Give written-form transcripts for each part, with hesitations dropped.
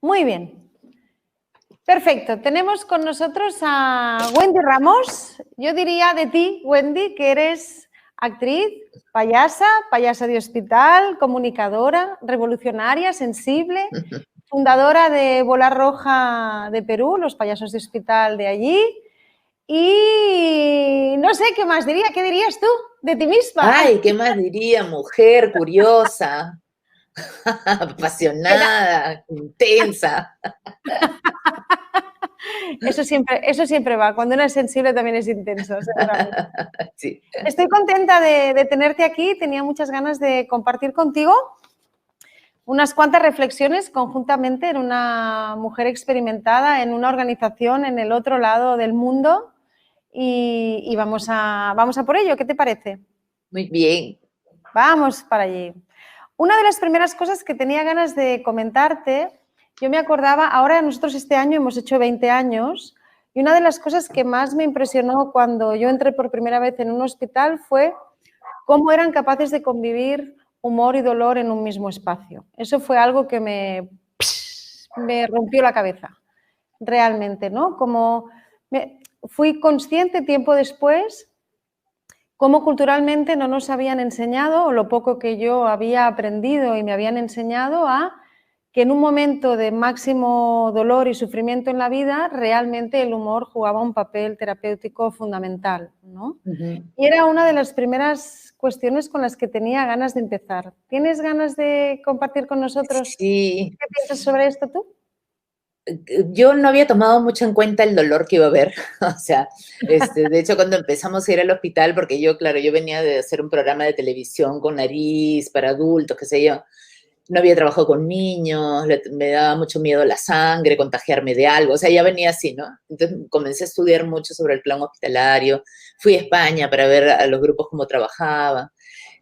Muy bien. Perfecto. Tenemos con nosotros a Wendy Ramos. Yo diría de ti, Wendy, que eres actriz, payasa de hospital, comunicadora, revolucionaria, sensible, fundadora de Bola Roja de Perú, los payasos de hospital de allí. Y no sé, ¿qué más diría? ¿Qué dirías tú de ti misma? Ay, ¿qué más diría? Mujer, curiosa, apasionada, intensa. Eso siempre va. Cuando uno es sensible también es intenso, seguramente. Sí. Estoy contenta de tenerte aquí. Tenía muchas ganas de compartir contigo unas cuantas reflexiones conjuntamente en una mujer experimentada, en una organización en el otro lado del mundo. Y vamos a por ello. ¿Qué te parece? Muy bien. Vamos para allí. Una de las primeras cosas que tenía ganas de comentarte, yo me acordaba, ahora nosotros este año hemos hecho 20 años, y una de las cosas que más me impresionó cuando yo entré por primera vez en un hospital fue cómo eran capaces de convivir humor y dolor en un mismo espacio. Eso fue algo que me rompió la cabeza, realmente, ¿no? Fui consciente tiempo después cómo culturalmente no nos habían enseñado, o lo poco que yo había aprendido y me habían enseñado, a que en un momento de máximo dolor y sufrimiento en la vida, realmente el humor jugaba un papel terapéutico fundamental, ¿no? Y era una de las primeras cuestiones con las que tenía ganas de empezar. ¿Tienes ganas de compartir con nosotros Sí. qué piensas sobre esto tú? Yo no había tomado mucho en cuenta el dolor que iba a haber, o sea, de hecho cuando empezamos a ir al hospital, porque yo, claro, yo venía de hacer un programa de televisión con nariz para adultos, qué sé yo, no había trabajado con niños, me daba mucho miedo la sangre, contagiarme de algo, o sea, ya venía así, ¿no? Entonces comencé a estudiar mucho sobre el plan hospitalario, fui a España para ver a los grupos cómo trabajaban,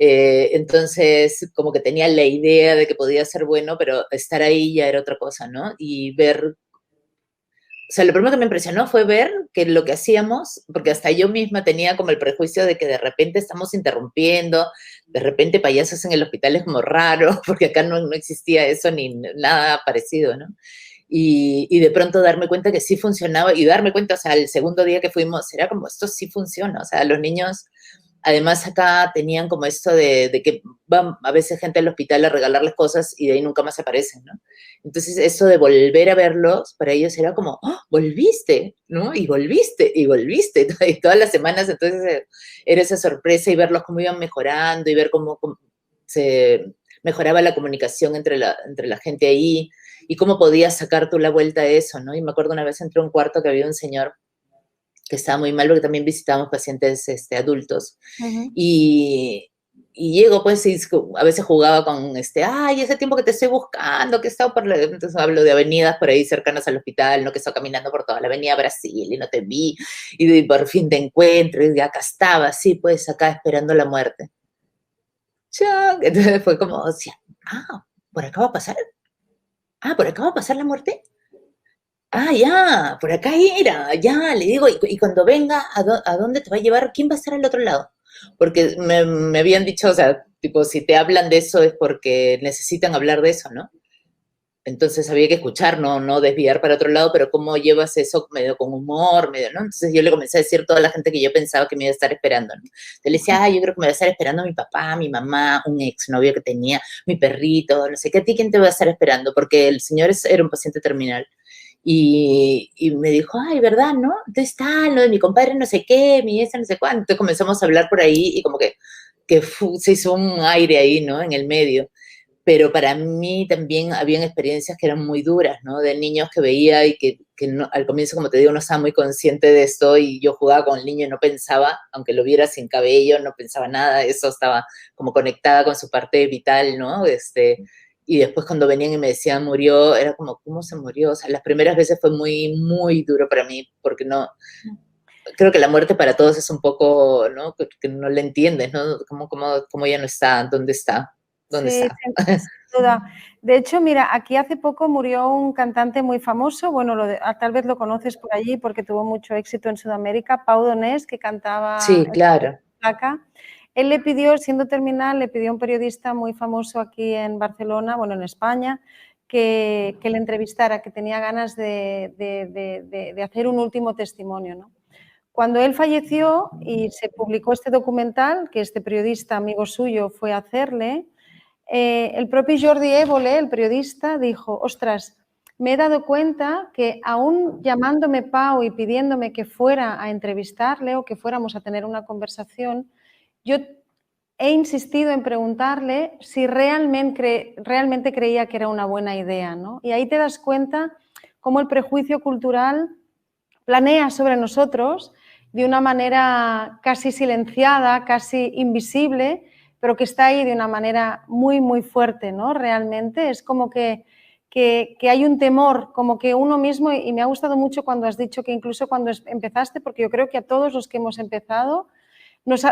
entonces como que tenía la idea de que podía ser bueno, pero estar ahí ya era otra cosa, ¿no? Y ver, o sea, lo primero que me impresionó fue ver que lo que hacíamos, porque hasta yo misma tenía como el prejuicio de que de repente estamos interrumpiendo, de repente payasos en el hospital es como raro, porque acá no existía eso ni nada parecido, ¿no? Y de pronto darme cuenta que sí funcionaba y darme cuenta, o sea, el segundo día que fuimos, era como, esto sí funciona, o sea, los niños, además acá tenían como esto de que van a veces gente al hospital a regalarles cosas y de ahí nunca más aparecen, ¿no? Entonces eso de volver a verlos, para ellos era como, oh, volviste, ¿no? Y volviste, y todas las semanas, entonces era esa sorpresa y verlos cómo iban mejorando y ver cómo se mejoraba la comunicación entre la gente ahí y cómo podías sacar tú la vuelta a eso, ¿no? Y me acuerdo una vez entré a un cuarto que había un señor que estaba muy mal porque también visitábamos pacientes adultos. Y llego, pues, y a veces jugaba con, ay, ese tiempo que te estoy buscando, que he estado entonces hablo de avenidas por ahí cercanas al hospital, ¿no? Que he estado caminando por toda la avenida Brasil y no te vi, y por fin te encuentro, y acá estaba, sí, pues, acá esperando la muerte. ¡Chao! Entonces fue como, o sea, ¿por acá va a pasar? ¿Por acá va a pasar la muerte? Ya, por acá era, ya, le digo, y cuando venga, ¿a dónde te va a llevar? ¿Quién va a estar al otro lado? Porque me habían dicho, o sea, tipo, si te hablan de eso es porque necesitan hablar de eso, ¿no? Entonces había que escuchar, no desviar para otro lado, pero cómo llevas eso medio con humor, medio, ¿no? Entonces yo le comencé a decir a toda la gente que yo pensaba que me iba a estar esperando, ¿no? Entonces le decía, yo creo que me va a estar esperando mi papá, mi mamá, un exnovio que tenía, mi perrito, no sé qué, ¿a ti quién te va a estar esperando? Porque el señor era un paciente terminal. Y me dijo, ay, ¿verdad, no? Entonces está lo de mi compadre no sé qué, mi esa no sé cuánto. Entonces comenzamos a hablar por ahí y como que se hizo un aire ahí, ¿no? En el medio. Pero para mí también habían experiencias que eran muy duras, ¿no? De niños que veía y que no, al comienzo, como te digo, no estaba muy consciente de esto y yo jugaba con el niño y no pensaba, aunque lo viera sin cabello, no pensaba nada, eso estaba como conectada con su parte vital, ¿no? Y después cuando venían y me decían murió, era como, ¿cómo se murió? O sea, las primeras veces fue muy, muy duro para mí, porque no, creo que la muerte para todos es un poco, ¿no? Que no le entiendes, ¿no? ¿Cómo ya no está? ¿Dónde está? ¿Dónde Sí, está? sin duda. De hecho, mira, aquí hace poco murió un cantante muy famoso, bueno, tal vez lo conoces por allí porque tuvo mucho éxito en Sudamérica, Pau Donés, que cantaba Sí, claro. Placa. él le pidió, siendo terminal, le pidió a un periodista muy famoso aquí en Barcelona, bueno, en España, que le entrevistara, que tenía ganas de hacer un último testimonio, ¿no? Cuando él falleció y se publicó este documental, que este periodista, amigo suyo, fue a hacerle, el propio Jordi Évole, el periodista, dijo, ostras, me he dado cuenta que aún llamándome Pau y pidiéndome que fuera a entrevistarle o que fuéramos a tener una conversación, yo he insistido en preguntarle si realmente creía que era una buena idea, ¿no? Y ahí te das cuenta cómo el prejuicio cultural planea sobre nosotros de una manera casi silenciada, casi invisible, pero que está ahí de una manera muy, muy fuerte, ¿no? Realmente es como que hay un temor, como que uno mismo, y me ha gustado mucho cuando has dicho que incluso cuando empezaste, porque yo creo que a todos los que hemos empezado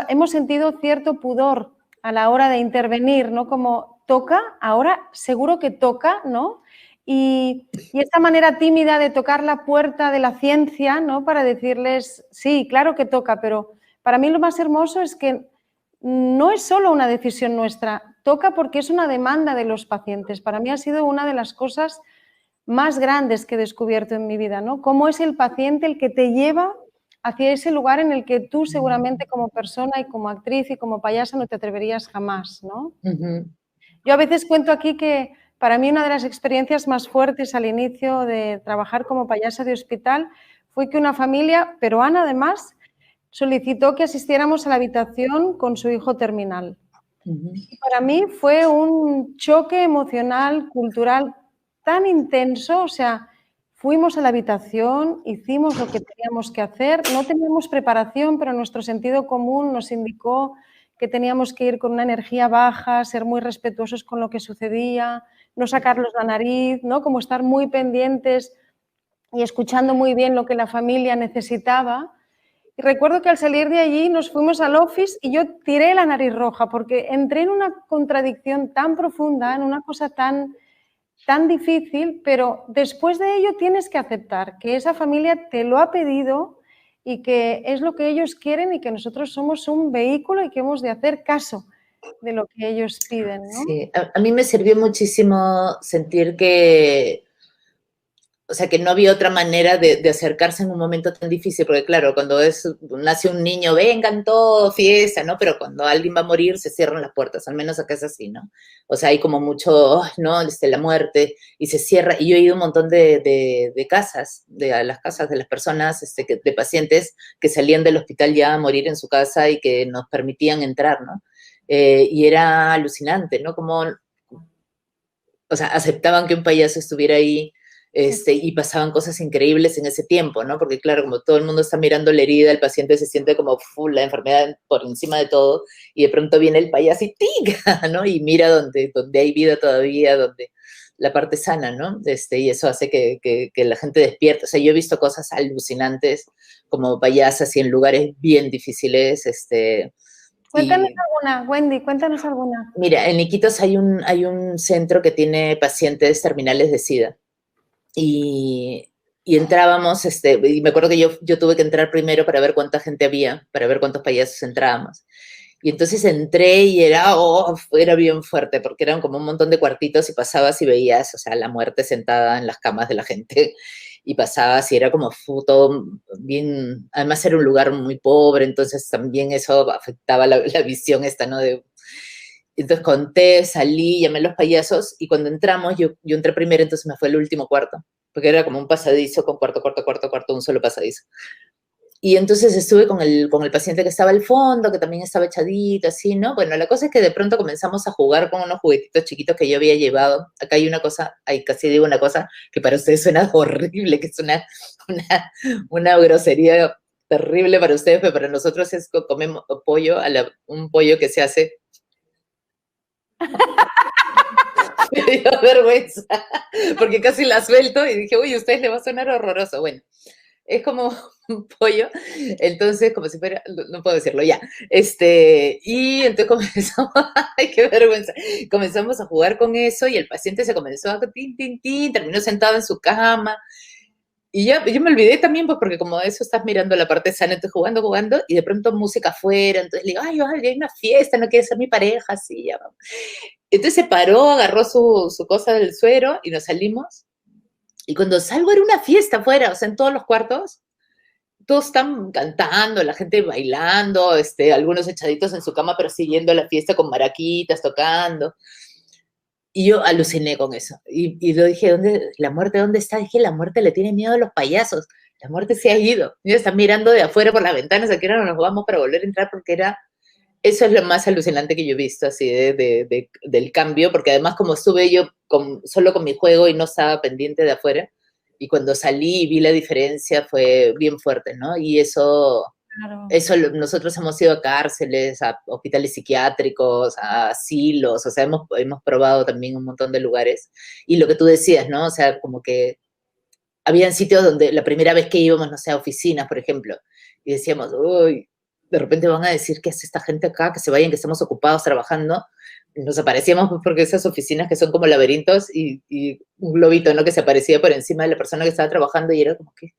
hemos sentido cierto pudor a la hora de intervenir, ¿no? Como toca, ahora seguro que toca, ¿no? Y esta manera tímida de tocar la puerta de la ciencia, ¿no? Para decirles, sí, claro que toca, pero para mí lo más hermoso es que no es solo una decisión nuestra, toca porque es una demanda de los pacientes. Para mí ha sido una de las cosas más grandes que he descubierto en mi vida, ¿no? Cómo es el paciente el que te lleva hacia ese lugar en el que tú seguramente como persona y como actriz y como payasa no te atreverías jamás, ¿no? Yo a veces cuento aquí que para mí una de las experiencias más fuertes al inicio de trabajar como payasa de hospital fue que una familia peruana además solicitó que asistiéramos a la habitación con su hijo terminal. Para mí fue un choque emocional, cultural tan intenso, o sea, fuimos a la habitación, hicimos lo que teníamos que hacer, no teníamos preparación, pero nuestro sentido común nos indicó que teníamos que ir con una energía baja, ser muy respetuosos con lo que sucedía, no sacarlos la nariz, ¿no? Como estar muy pendientes y escuchando muy bien lo que la familia necesitaba. Y recuerdo que al salir de allí nos fuimos al office y yo tiré la nariz roja porque entré en una contradicción tan profunda, en una cosa tan difícil, pero después de ello tienes que aceptar que esa familia te lo ha pedido y que es lo que ellos quieren y que nosotros somos un vehículo y que hemos de hacer caso de lo que ellos piden, ¿no? Sí, a mí me sirvió muchísimo sentir que, o sea, que no había otra manera de acercarse en un momento tan difícil, porque claro, cuando nace un niño, vengan todos, fiesta, ¿no? Pero cuando alguien va a morir, se cierran las puertas, al menos acá es así, ¿no? O sea, hay como mucho, ¿no? La muerte, y se cierra, y yo he ido a un montón de casas, a las casas de las personas, de pacientes que salían del hospital ya a morir en su casa y que nos permitían entrar, ¿no? Y era alucinante, ¿no? Como, o sea, aceptaban que un payaso estuviera ahí, y pasaban cosas increíbles en ese tiempo, ¿no? Porque claro, como todo el mundo está mirando la herida, el paciente se siente como full, la enfermedad por encima de todo, y de pronto viene el payaso y ¡tica! ¿no? Y mira donde hay vida todavía, donde la parte sana, ¿no? Y eso hace que la gente despierte. O sea, yo he visto cosas alucinantes como payasas y en lugares bien difíciles, Cuéntanos alguna, Wendy, cuéntanos alguna. Mira, en Iquitos hay un centro que tiene pacientes terminales de SIDA. Y entrábamos, y me acuerdo que yo tuve que entrar primero para ver cuánta gente había, para ver cuántos payasos entrábamos. Y entonces entré y era bien fuerte, porque eran como un montón de cuartitos y pasabas y veías, o sea, la muerte sentada en las camas de la gente. Y pasabas y era como todo bien, además era un lugar muy pobre, entonces también eso afectaba la visión esta, ¿no? Entonces conté, salí, llamé a los payasos y cuando entramos, yo entré primero, entonces me fue el último cuarto, porque era como un pasadizo con cuarto, un solo pasadizo. Y entonces estuve con el paciente que estaba al fondo, que también estaba echadito, así, ¿no? Bueno, la cosa es que de pronto comenzamos a jugar con unos juguetitos chiquitos que yo había llevado. Acá hay una cosa, casi digo una cosa que para ustedes suena horrible, que es una grosería terrible para ustedes, pero para nosotros es comemos pollo, un pollo que se hace. Me dio vergüenza, porque casi la suelto y dije, uy, a ustedes les va a sonar horroroso. Bueno, es como un pollo, entonces, como si fuera, no puedo decirlo ya, y entonces comenzamos, ay, qué vergüenza, comenzamos a jugar con eso y el paciente se comenzó a tin, tin, tin, terminó sentado en su cama Y ya, yo me olvidé también, pues porque como eso estás mirando la parte sana, entonces jugando, y de pronto música afuera, entonces le digo, ay, hay una fiesta, no quiere ser mi pareja, sí, ya vamos. Entonces se paró, agarró su cosa del suero y nos salimos. Y cuando salgo era una fiesta afuera, o sea, en todos los cuartos, todos están cantando, la gente bailando, algunos echaditos en su cama, pero siguiendo la fiesta con maraquitas, tocando. Y yo aluciné con eso. Y lo dije, ¿la muerte dónde está? Dije, la muerte le tiene miedo a los payasos. La muerte se ha ido. Y está mirando de afuera por las ventanas, a qué hora nos vamos para volver a entrar, porque eso es lo más alucinante que yo he visto, así, del cambio, porque además como estuve yo solo con mi juego y no estaba pendiente de afuera, y cuando salí y vi la diferencia fue bien fuerte, ¿no? Y Claro. nosotros hemos ido a cárceles, a hospitales psiquiátricos, a asilos, o sea, hemos probado también un montón de lugares. Y lo que tú decías, ¿no? O sea, como que habían sitios donde la primera vez que íbamos, no sé, a oficinas, por ejemplo, y decíamos, uy, de repente van a decir qué hace esta gente acá, que se vayan, que estamos ocupados trabajando. Nos aparecíamos pues, porque esas oficinas que son como laberintos y un globito, ¿no? Que se aparecía por encima de la persona que estaba trabajando y era como que...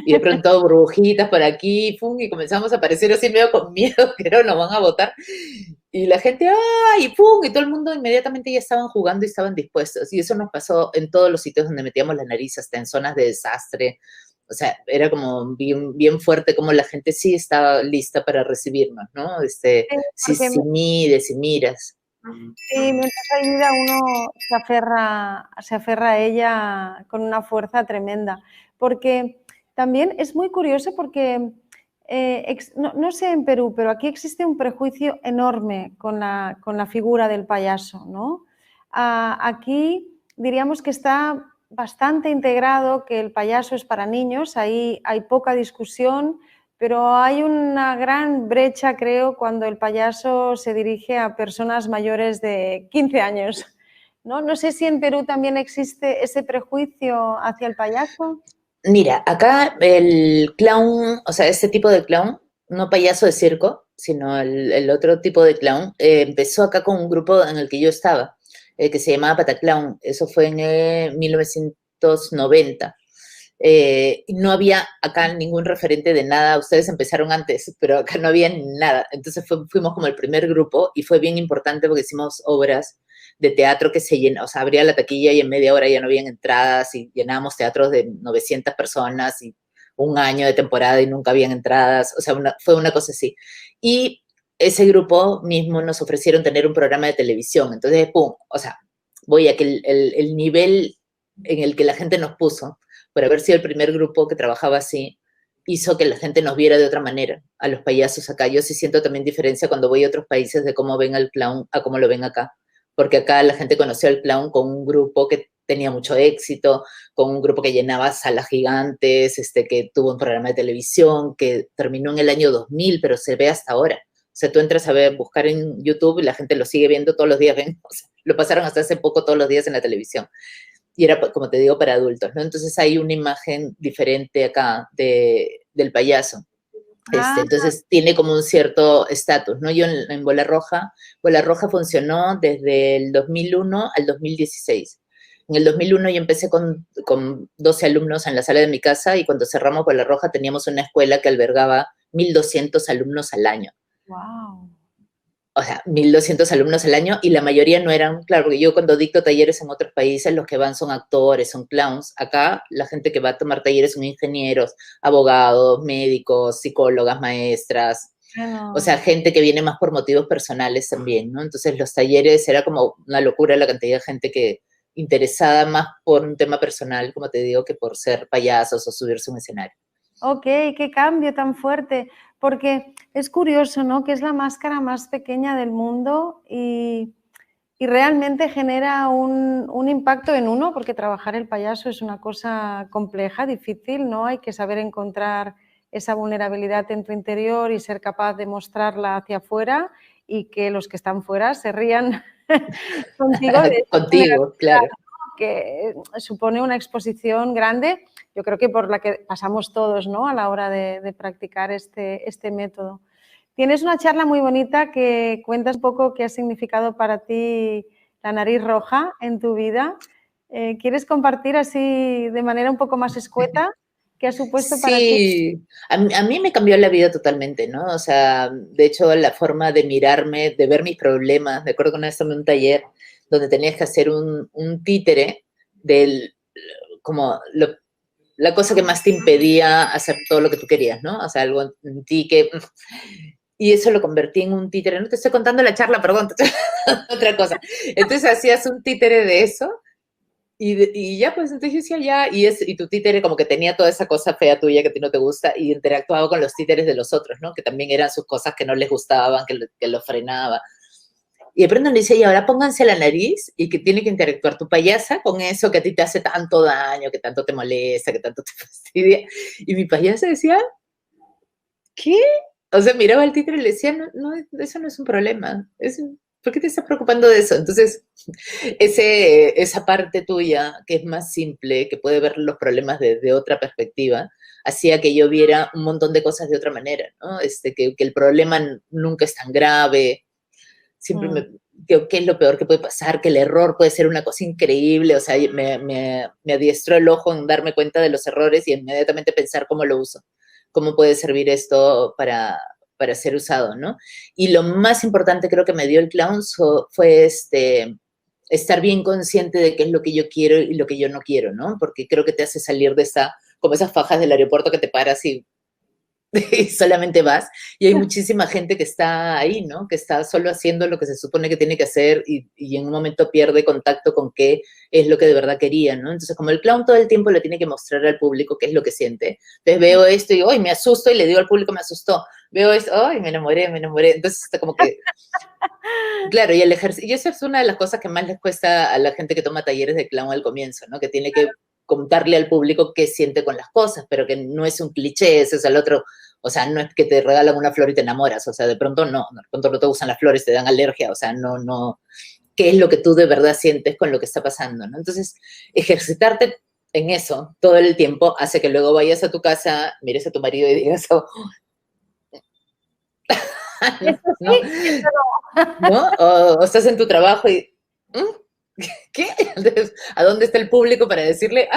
Y de pronto burbujitas por aquí, ¡pum! Y comenzamos a aparecer así medio con miedo, que no nos van a botar. Y la gente, ¡ay! ¡Pum! Y todo el mundo inmediatamente ya estaban jugando y estaban dispuestos. Y eso nos pasó en todos los sitios donde metíamos la nariz, hasta en zonas de desastre. O sea, era como bien, bien fuerte como la gente sí estaba lista para recibirnos, ¿no? Sí, porque Si mides, si miras. sí, mientras hay vida uno se aferra a ella con una fuerza tremenda. Porque también es muy curioso porque, no sé en Perú, pero aquí existe un prejuicio enorme con la figura del payaso, ¿no? Aquí diríamos que está bastante integrado que el payaso es para niños, ahí hay poca discusión, pero hay una gran brecha, creo, cuando el payaso se dirige a personas mayores de 15 años. ¿No? No sé si en Perú también existe ese prejuicio hacia el payaso. Mira, acá el clown, o sea, ese tipo de clown, no payaso de circo, sino el otro tipo de clown, empezó acá con un grupo en el que yo estaba, que se llamaba Pataclown. Eso fue en 1990. No había acá ningún referente de nada. Ustedes empezaron antes, pero acá no había nada. Entonces fuimos como el primer grupo y fue bien importante porque hicimos obras de teatro que se llenó, o sea, abría la taquilla y en media hora ya no habían entradas y llenábamos teatros de 900 personas y un año de temporada y nunca habían entradas, o sea, fue una cosa así. Y ese grupo mismo nos ofrecieron tener un programa de televisión, entonces, pum, o sea, voy a que el nivel en el que la gente nos puso, por haber sido el primer grupo que trabajaba así, hizo que la gente nos viera de otra manera, a los payasos acá. Yo sí siento también diferencia cuando voy a otros países de cómo ven al clown a cómo lo ven acá porque acá la gente conoció al clown con un grupo que tenía mucho éxito, con un grupo que llenaba salas gigantes, que tuvo un programa de televisión, que terminó en el año 2000, pero se ve hasta ahora. O sea, tú entras a buscar en YouTube y la gente lo sigue viendo todos los días, ven, o sea, lo pasaron hasta hace poco todos los días en la televisión. Y era, como te digo, para adultos, ¿no? Entonces hay una imagen diferente acá del payaso. Ah, Entonces tiene como un cierto estatus, ¿no? Yo en Bola Roja funcionó desde el 2001 al 2016. En el 2001 yo empecé con 12 alumnos en la sala de mi casa y cuando cerramos Bola Roja teníamos una escuela que albergaba 1.200 alumnos al año. wow. O sea, 1.200 alumnos al año y la mayoría no eran, claro, porque yo cuando dicto talleres en otros países, los que van son actores, son clowns. Acá la gente que va a tomar talleres son ingenieros, abogados, médicos, psicólogas, maestras, o Bueno. sea, gente que viene más por motivos personales también, ¿no? Entonces los talleres era como una locura la cantidad de gente que interesada más por un tema personal, como te digo, que por ser payasos o subirse a un escenario. Ok, qué cambio tan fuerte, porque es curioso, ¿no? Que es la máscara más pequeña del mundo y realmente genera un impacto en uno, porque trabajar el payaso es una cosa compleja, difícil, ¿no? Hay que saber encontrar esa vulnerabilidad en tu interior y ser capaz de mostrarla hacia afuera y que los que están fuera se rían contigo de esa Contigo, vulnerabilidad, claro. ¿no? Que supone una exposición grande, yo creo que por la que pasamos todos, ¿no? A la hora de practicar este método. Tienes una charla muy bonita que cuentas un poco qué ha significado para ti la nariz roja en tu vida. ¿Quieres compartir así de manera un poco más escueta que ha supuesto para ti. Sí, a mí me cambió la vida totalmente, ¿no? O sea, de hecho, la forma de mirarme, de ver mis problemas. Me acuerdo que una vez tomé un taller donde tenías que hacer un títere del, como la cosa que más te impedía hacer todo lo que tú querías, ¿no? O sea, algo en ti que... Y eso lo convertí en un títere. No te estoy contando la charla, perdón, otra cosa. Entonces hacías un títere de eso y ya, pues entonces yo decía ya, y tu títere como que tenía toda esa cosa fea tuya que a ti no te gusta y interactuaba con los títeres de los otros, ¿no? Que también eran sus cosas que no les gustaban, que lo frenaba. Y de pronto le dice, y ahora pónganse la nariz y que tiene que interactuar tu payasa con eso que a ti te hace tanto daño, que tanto te molesta, que tanto te fastidia. Y mi payasa decía, ¿qué? O sea, miraba al títere y le decía, no, no, eso no es un problema. ¿Por qué te estás preocupando de eso? Entonces, esa parte tuya, que es más simple, que puede ver los problemas de otra perspectiva, hacía que yo viera un montón de cosas de otra manera, ¿no? Que el problema nunca es tan grave, siempre ¿qué es lo peor que puede pasar? Que el error puede ser una cosa increíble, o sea, me adiestró el ojo en darme cuenta de los errores y inmediatamente pensar cómo lo uso, cómo puede servir esto para ser usado, ¿no? Y lo más importante creo que me dio el clown fue estar bien consciente de qué es lo que yo quiero y lo que yo no quiero, ¿no? Porque creo que te hace salir de como esas fajas del aeropuerto que te paras y solamente vas, y hay muchísima gente que está ahí, ¿no? Que está solo haciendo lo que se supone que tiene que hacer y en un momento pierde contacto con qué es lo que de verdad quería, ¿no? Entonces, como el clown todo el tiempo le tiene que mostrar al público qué es lo que siente, entonces veo esto y, ¡ay, me asusto! Y le digo al público, me asustó. Veo esto, ¡ay, me enamoré! Entonces, está como que... Claro, y el ejercicio, y eso es una de las cosas que más les cuesta a la gente que toma talleres de clown al comienzo, ¿no? Que tiene que contarle al público qué siente con las cosas, pero que no es un cliché, ese es el otro, o sea, no es que te regalan una flor y te enamoras, o sea, de pronto no, de pronto no te gustan las flores, te dan alergia, o sea, no, qué es lo que tú de verdad sientes con lo que está pasando, ¿no? Entonces, ejercitarte en eso todo el tiempo hace que luego vayas a tu casa, mires a tu marido y digas, oh, Eso ¿no? sí, eso no. ¿No? O estás en tu trabajo y, ¿qué? Entonces, ¿a dónde está el público para decirle,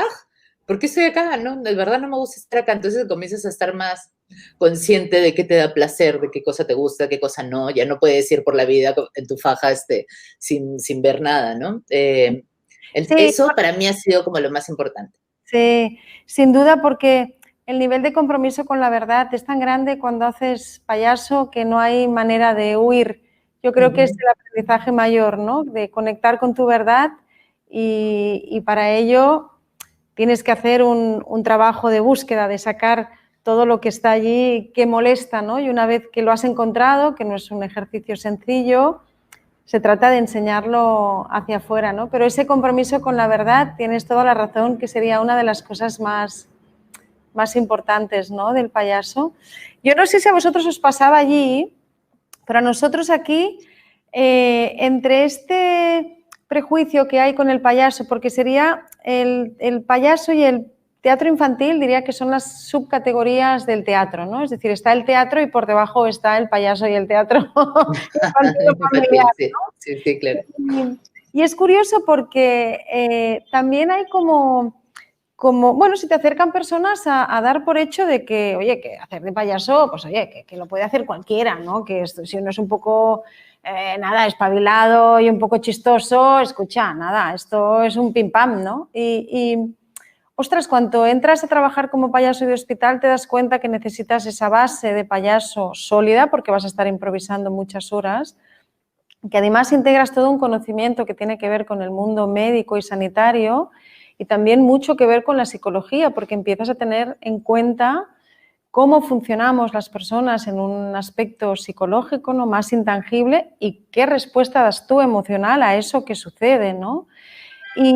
¿por qué estoy acá? No, de verdad no me gusta estar acá. Entonces comienzas a estar más consciente de qué te da placer, de qué cosa te gusta, qué cosa no. Ya no puedes ir por la vida en tu faja sin ver nada, ¿no? Sí, Eso para mí ha sido como lo más importante. sí, sin duda, porque el nivel de compromiso con la verdad es tan grande cuando haces payaso que no hay manera de huir. Yo creo que es el aprendizaje mayor, ¿no? De conectar con tu verdad y para ello tienes que hacer un trabajo de búsqueda, de sacar todo lo que está allí que molesta, ¿no? Y una vez que lo has encontrado, que no es un ejercicio sencillo, se trata de enseñarlo hacia afuera, ¿no? Pero ese compromiso con la verdad, tienes toda la razón, que sería una de las cosas más importantes, ¿no? Del payaso. Yo no sé si a vosotros os pasaba allí, pero a nosotros aquí, entre este prejuicio que hay con el payaso, porque sería el payaso y el teatro infantil, diría que son las subcategorías del teatro, ¿no? Es decir, está el teatro y por debajo está el payaso y el teatro infantil o familiar, ¿no? Sí, claro. Y es curioso porque también hay como, bueno, si te acercan personas a dar por hecho de que, oye, que hacer de payaso, pues oye, que lo puede hacer cualquiera, ¿no? Que esto, si uno es un poco, nada, espabilado y un poco chistoso, escucha, nada, esto es un pim pam, ¿no? Ostras, cuando entras a trabajar como payaso de hospital te das cuenta que necesitas esa base de payaso sólida porque vas a estar improvisando muchas horas, que además integras todo un conocimiento que tiene que ver con el mundo médico y sanitario y también mucho que ver con la psicología, porque empiezas a tener en cuenta cómo funcionamos las personas en un aspecto psicológico, ¿no? Más intangible, y qué respuesta das tú emocional a eso que sucede, ¿no? Y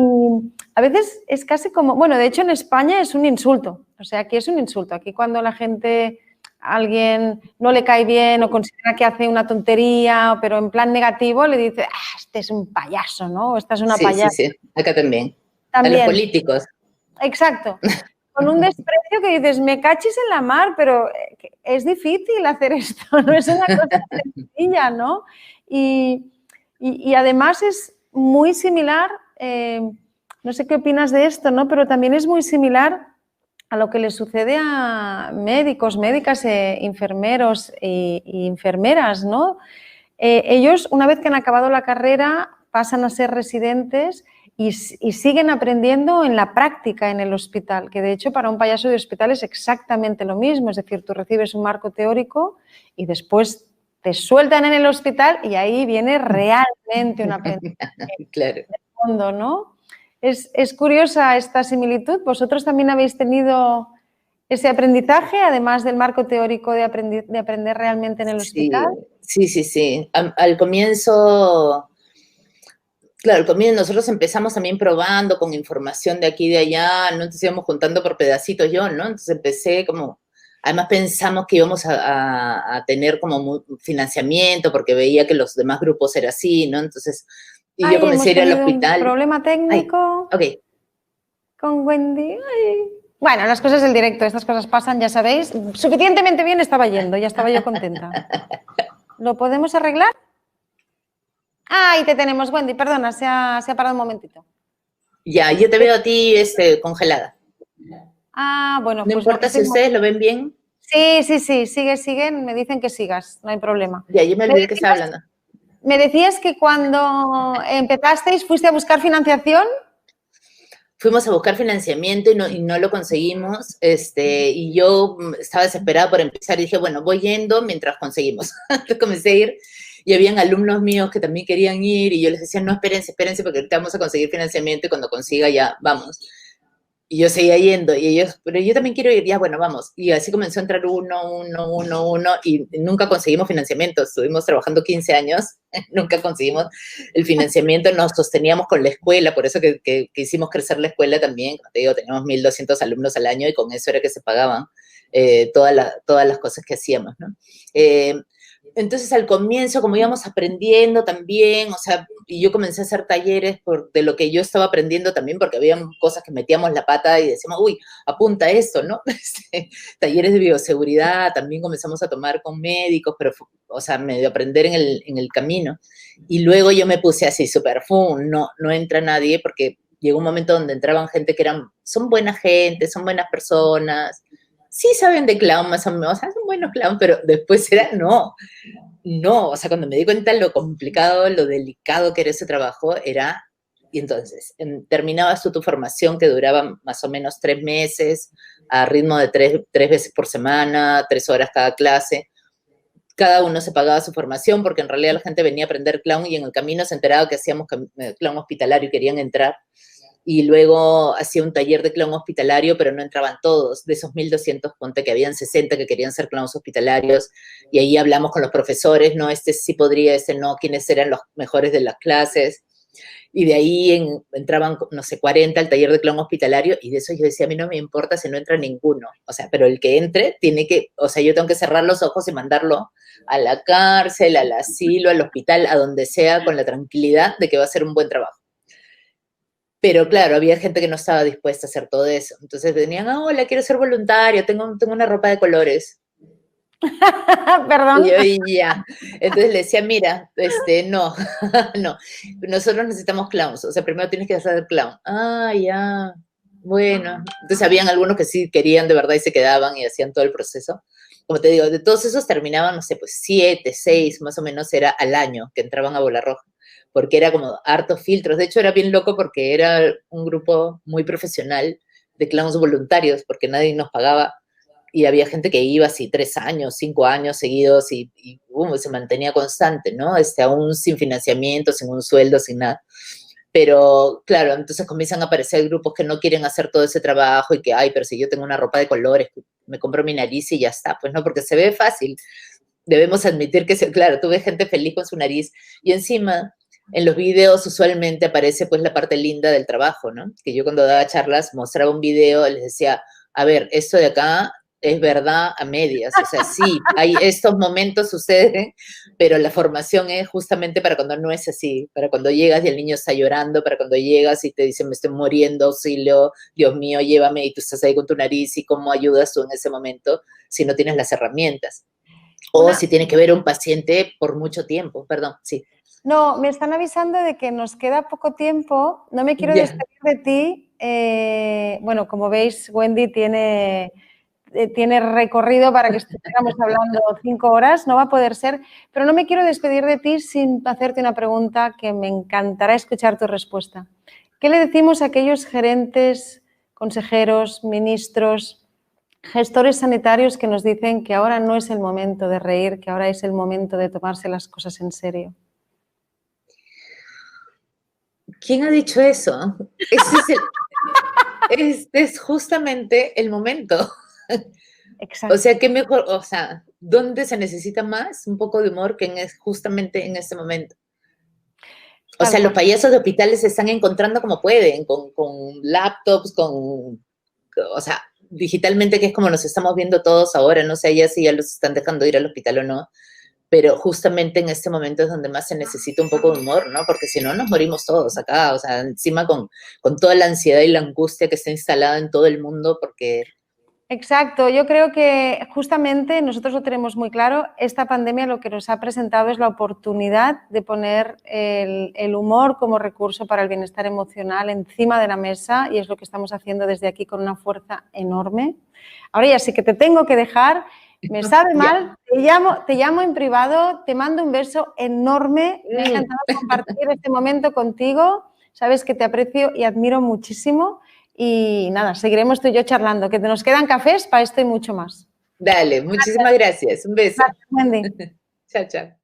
a veces es casi como, bueno, de hecho en España es un insulto, o sea, aquí es un insulto. Aquí cuando la gente, a alguien no le cae bien o considera que hace una tontería, pero en plan negativo, le dice, este es un payaso, ¿no? Esta es una payasa. Sí, acá también. A los También, políticos. exacto. Con un desprecio que dices, me cachis en la mar, pero es difícil hacer esto, no es una cosa sencilla, ¿no? Y además es muy similar, no sé qué opinas de esto, ¿no? Pero también es muy similar a lo que le sucede a médicos, médicas, enfermeros y enfermeras, ¿no? Ellos, una vez que han acabado la carrera, pasan a ser residentes y siguen aprendiendo en la práctica en el hospital, que de hecho para un payaso de hospital es exactamente lo mismo, es decir, tú recibes un marco teórico y después te sueltan en el hospital y ahí viene realmente un aprendizaje Claro. de fondo, ¿no? Es curiosa esta similitud. ¿Vosotros también habéis tenido ese aprendizaje, además del marco teórico de aprender realmente en el hospital? Sí. Al comienzo, claro, al comienzo nosotros empezamos también probando con información de aquí y de allá, ¿no? Entonces íbamos juntando por pedacitos yo, ¿no? Entonces empecé como, además pensamos que íbamos a tener como financiamiento porque veía que los demás grupos era así, ¿no? Entonces, y yo Ay, comencé hemos a ir al tenido un hospital. problema Ay, técnico ok. con Wendy. Ay. Bueno, las cosas del directo, estas cosas pasan, ya sabéis. Suficientemente bien estaba yendo, ya estaba yo contenta. ¿Lo podemos arreglar? Ahí te tenemos, Wendy, perdona, se ha parado un momentito. Ya, yo te veo a ti congelada. Ah, bueno, No pues no. importa si ustedes lo ven bien. Sí, siguen, me dicen que sigas, no hay problema. Ya, yo me olvidé que estaba hablando. Me decías que cuando empezasteis fuiste a buscar financiación. Fuimos a buscar financiamiento y no lo conseguimos, y yo estaba desesperada por empezar y dije, bueno, voy yendo mientras conseguimos. Entonces comencé a ir y habían alumnos míos que también querían ir y yo les decía, no, espérense porque ahorita vamos a conseguir financiamiento y cuando consiga ya, vamos. Y yo seguía yendo y ellos, pero yo también quiero ir, ya, bueno, vamos. Y así comenzó a entrar uno y nunca conseguimos financiamiento. Estuvimos trabajando 15 años, nunca conseguimos el financiamiento, nos sosteníamos con la escuela, por eso que hicimos crecer la escuela también. Como te digo, teníamos 1.200 alumnos al año y con eso era que se pagaban todas las cosas que hacíamos, ¿no? Entonces, al comienzo, como íbamos aprendiendo también, o sea, y yo comencé a hacer talleres de lo que yo estaba aprendiendo también, porque había cosas que metíamos la pata y decíamos, uy, apunta esto, ¿no? Talleres de bioseguridad, también comenzamos a tomar con médicos, pero, o sea, medio aprender en el camino. Y luego yo me puse así, súper, no entra nadie, porque llegó un momento donde entraban gente que son buena gente, son buenas personas, sí saben de clown más o menos, o sea, son buenos clown, pero después era no, o sea, cuando me di cuenta lo complicado, lo delicado que era ese trabajo, y entonces, terminabas tu formación que duraba más o menos 3 meses, a ritmo de 3 veces por semana, 3 horas cada clase, cada uno se pagaba su formación, porque en realidad la gente venía a aprender clown y en el camino se enteraba que hacíamos clown hospitalario y querían entrar, y luego hacía un taller de clown hospitalario, pero no entraban todos. De esos 1.200, ponte que habían 60 que querían ser clowns hospitalarios, y ahí hablamos con los profesores, no, este sí podría, este no, quiénes eran los mejores de las clases, y de ahí entraban, no sé, 40 al taller de clown hospitalario, y de eso yo decía, a mí no me importa si no entra ninguno, o sea, pero el que entre tiene que, o sea, yo tengo que cerrar los ojos y mandarlo a la cárcel, al asilo, al hospital, a donde sea, con la tranquilidad de que va a ser un buen trabajo. Pero claro, había gente que no estaba dispuesta a hacer todo eso. Entonces venían, hola, quiero ser voluntario, tengo una ropa de colores. Perdón. Y yo, ya. Entonces le decía, mira, no, no, nosotros necesitamos clowns. O sea, primero tienes que hacer clown. Ah, ya, bueno. Entonces habían algunos que sí querían de verdad y se quedaban y hacían todo el proceso. Como te digo, de todos esos terminaban, no sé, pues 7, 6, más o menos era al año que entraban a Bola Roja, porque era como hartos filtros. De hecho, era bien loco porque era un grupo muy profesional de clowns voluntarios, porque nadie nos pagaba y había gente que iba así 3 años, 5 años seguidos y se mantenía constante, ¿no? Aún sin financiamiento, sin un sueldo, sin nada. Pero claro, entonces comienzan a aparecer grupos que no quieren hacer todo ese trabajo y que, ay, pero si yo tengo una ropa de colores, me compro mi nariz y ya está, pues no, porque se ve fácil. Debemos admitir que, claro, tú ves gente feliz con su nariz y encima en los videos usualmente aparece pues la parte linda del trabajo, ¿no? Que yo cuando daba charlas mostraba un video, les decía, a ver, esto de acá es verdad a medias, o sea, sí, hay estos momentos suceden, pero la formación es justamente para cuando no es así, para cuando llegas y el niño está llorando, para cuando llegas y te dicen, me estoy muriendo, auxilio, Dios mío, llévame, y tú estás ahí con tu nariz, y cómo ayudas tú en ese momento si no tienes las herramientas. O si tiene que ver un paciente por mucho tiempo, perdón, sí. No, me están avisando de que nos queda poco tiempo. No me quiero despedir de ti bueno, como veis, Wendy tiene recorrido para que estuviéramos hablando 5 horas, no va a poder ser, pero no me quiero despedir de ti sin hacerte una pregunta que me encantará escuchar tu respuesta. ¿Qué le decimos a aquellos gerentes, consejeros, ministros, gestores sanitarios que nos dicen que ahora no es el momento de reír, que ahora es el momento de tomarse las cosas en serio? ¿Quién ha dicho eso? Este es justamente el momento. Exacto. O sea, qué mejor, o sea, ¿dónde se necesita más un poco de humor que justamente en este momento? O sea, los payasos de hospitales se están encontrando como pueden, con laptops, o sea, digitalmente, que es como nos estamos viendo todos ahora, no sé ya si ya los están dejando ir al hospital o no, pero justamente en este momento es donde más se necesita un poco de humor, ¿no? Porque si no nos morimos todos acá, o sea, encima con toda la ansiedad y la angustia que está instalada en todo el mundo, porque... Exacto, yo creo que justamente nosotros lo tenemos muy claro, esta pandemia lo que nos ha presentado es la oportunidad de poner el humor como recurso para el bienestar emocional encima de la mesa y es lo que estamos haciendo desde aquí con una fuerza enorme. Ahora ya sí que te tengo que dejar, me sabe mal, te llamo en privado, te mando un beso enorme, me ha encantado compartir este momento contigo, sabes que te aprecio y admiro muchísimo. Y nada, seguiremos tú y yo charlando, que nos quedan cafés para esto y mucho más. Dale, muchísimas gracias. Un beso. Gracias, Wendy. Chao, chao.